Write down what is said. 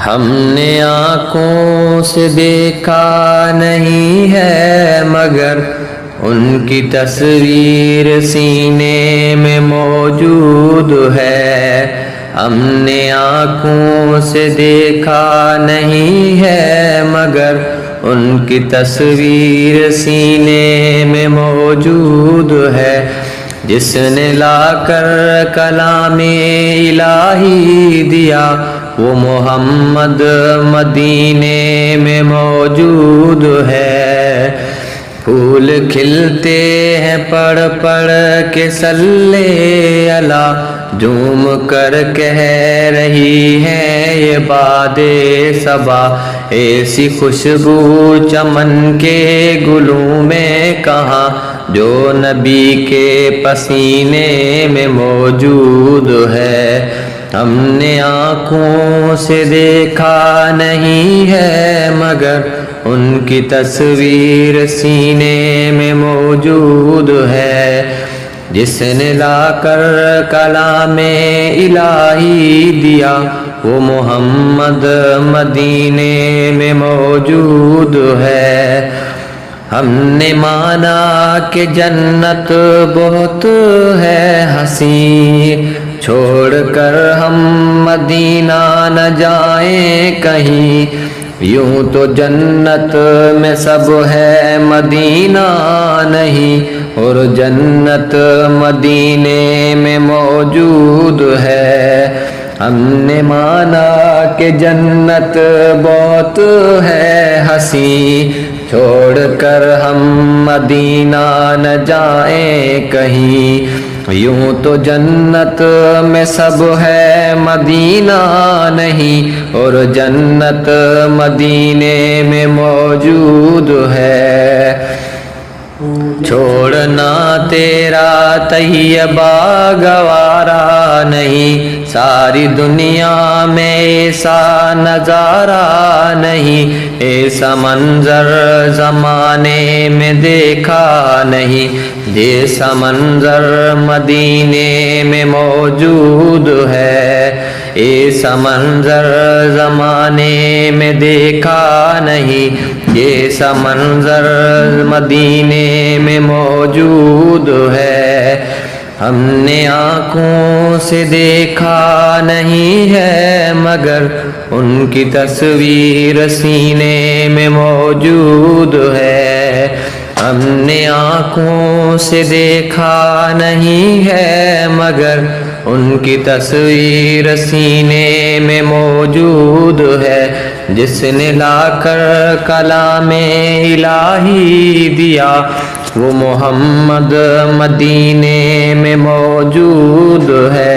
ہم نے آنکھوں سے دیکھا نہیں ہے مگر ان کی تصویر سینے میں موجود ہے۔ ہم نے آنکھوں سے دیکھا نہیں ہے مگر ان کی تصویر سینے میں موجود ہے۔ جس نے لا کر کلام الہی دیا وہ محمد مدینے میں موجود ہے۔ پھول کھلتے ہیں پڑھ پڑھ کے صلی اللہ، جھوم کر کہہ رہی ہے یہ باد صبا، ایسی خوشبو چمن کے گلوں میں کہاں جو نبی کے پسینے میں موجود ہے۔ ہم نے آنکھوں سے دیکھا نہیں ہے مگر ان کی تصویر سینے میں موجود ہے۔ جس نے لا کر کلام الہی دیا وہ محمد مدینے میں موجود ہے۔ ہم نے مانا کہ جنت بہت ہے حسین، چھوڑ کر ہم مدینہ نہ جائیں کہیں، یوں تو جنت میں سب ہے مدینہ نہیں، اور جنت مدینے میں موجود ہے۔ ہم نے مانا کہ جنت بہت ہے حسین، چھوڑ کر ہم مدینہ نہ جائیں کہیں، یوں تو جنت میں سب ہے مدینہ نہیں، اور جنت مدینے میں موجود ہے۔ چھوڑنا تیرا طیبہ گوارا نہیں، ساری دنیا میں ایسا نظارہ نہیں، ایسا منظر زمانے میں دیکھا نہیں، جیسا منظر مدینے میں موجود ہے، ایسا منظر زمانے میں دیکھا نہیں، جیسا منظر مدینے میں موجود ہے۔ ہم نے آنکھوں سے دیکھا نہیں ہے مگر ان کی تصویر سینے میں موجود ہے۔ ہم نے آنکھوں سے دیکھا نہیں ہے مگر ان کی تصویر سینے میں موجود ہے۔ جس نے لا کر کلام الہی دیا وہ محمد مدینے میں موجود ہے۔